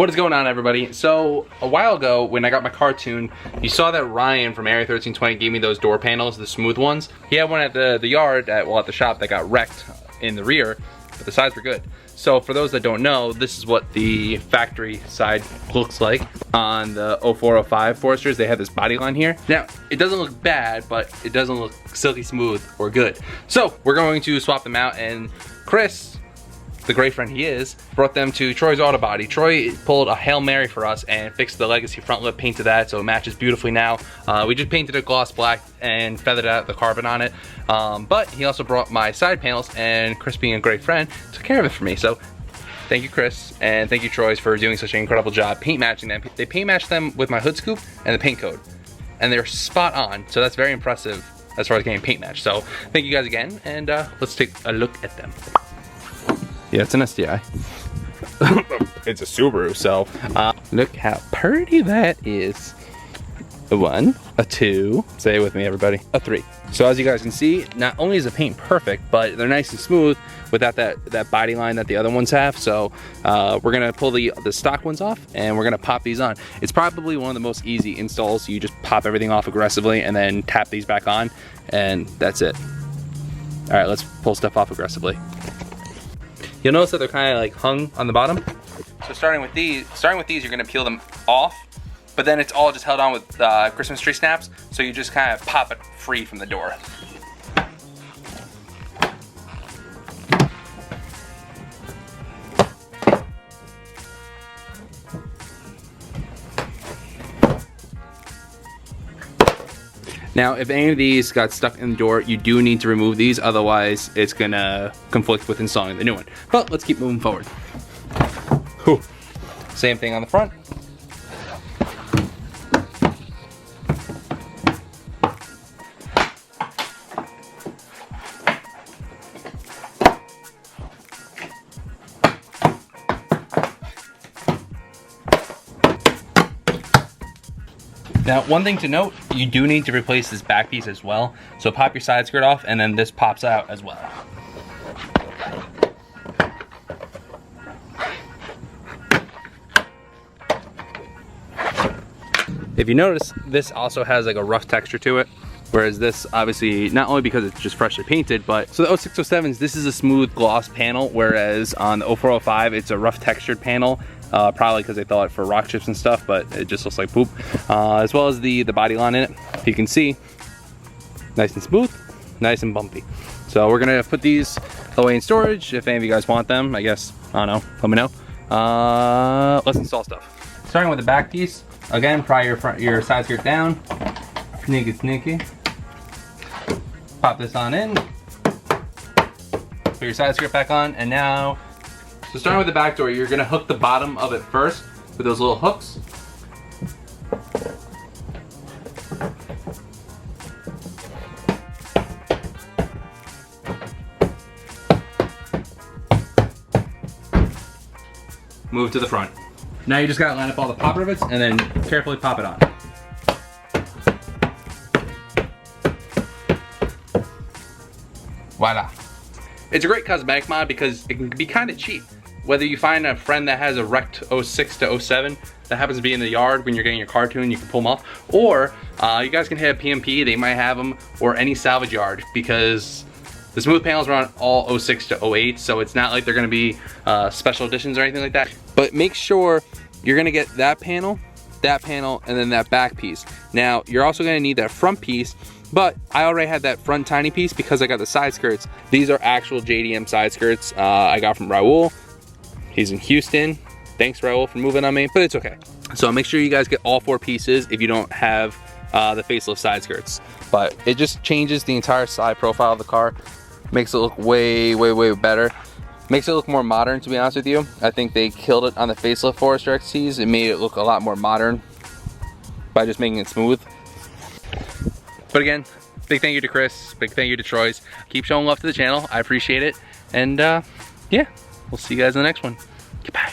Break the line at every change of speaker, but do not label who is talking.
What is going on, everybody? So a while ago when I got my car tuned, you saw that Ryan from Area 1320 gave me those door panels, the smooth ones. He had one at the yard at the shop that got wrecked in the rear, but the sides were good. So for those that don't know, this is what the factory side looks like on the 0405 Foresters. They have this body line here. Now, it doesn't look bad, but it doesn't look silky smooth or good. So we're going to swap them out, and Chris, the great friend he is, brought them to Troy's Auto Body. Troy pulled a Hail Mary for us and fixed the Legacy front lip, painted that so it matches beautifully now. We just painted it gloss black and feathered out the carbon on it. But he also brought my side panels, and Chris, being a great friend, took care of it for me. So thank you, Chris, and thank you, Troy, for doing such an incredible job paint matching them. They paint matched them with my hood scoop and the paint code, and they're spot on. So that's very impressive as far as getting paint match. So thank you guys again, and let's take a look at them. Yeah, it's an STI. It's a Subaru, so look how pretty that is. A 1, a 2, say it with me everybody, a 3. So as you guys can see, not only is the paint perfect, but they're nice and smooth without that body line that the other ones have. So we're gonna pull the stock ones off, and we're gonna pop these on. It's probably one of the most easy installs. You just pop everything off aggressively and then tap these back on, and that's it. All right, let's pull stuff off aggressively. You'll notice that they're kind of like hung on the bottom. So starting with these, you're gonna peel them off, but then it's all just held on with Christmas tree snaps, so you just kind of pop it free from the door. Now, if any of these got stuck in the door, you do need to remove these, otherwise it's gonna conflict with installing the new one. But let's keep moving forward. Whew. Same thing on the front. Now, one thing to note, you do need to replace this back piece as well. So pop your side skirt off, and then this pops out as well. If you notice, this also has like a rough texture to it. Whereas this, obviously, not only because it's just freshly painted, but so the 0607s, this is a smooth gloss panel, whereas on the 0405, it's a rough textured panel. Probably because they thought it for rock chips and stuff, but it just looks like poop. As well as the body line in it. If you can see, nice and smooth, nice and bumpy. So we're gonna put these away in storage. If any of you guys want them, I guess, I don't know, let me know. Let's install stuff. Starting with the back piece, again, pry your side skirt down. Sneaky. Pop this on in. Put your side skirt back on, and now, so starting with the back door, you're gonna hook the bottom of it first with those little hooks. Move to the front. Now you just gotta line up all the pop rivets and then carefully pop it on. Voila. It's a great cosmetic mod because it can be kind of cheap. Whether you find a friend that has a wrecked 06 to 07 that happens to be in the yard when you're getting your car tuned, you can pull them off. Or you guys can hit a PMP, they might have them, or any salvage yard, because the smooth panels are on all 06 to 08, so it's not like they're gonna be special editions or anything like that. But make sure you're gonna get that panel, and then that back piece. Now, you're also gonna need that front piece, but I already had that front tiny piece because I got the side skirts. These are actual JDM side skirts I got from Raul. He's in Houston. Thanks, Raul, for moving on me, but it's okay. So make sure you guys get all 4 pieces if you don't have the facelift side skirts. But it just changes the entire side profile of the car. Makes it look way better. Makes it look more modern, to be honest with you. I think they killed it on the facelift Forester XTs. It made it look a lot more modern by just making it smooth. But again, big thank you to Chris, big thank you to Troy's. Keep showing love to the channel, I appreciate it. And yeah, we'll see you guys in the next one. Goodbye.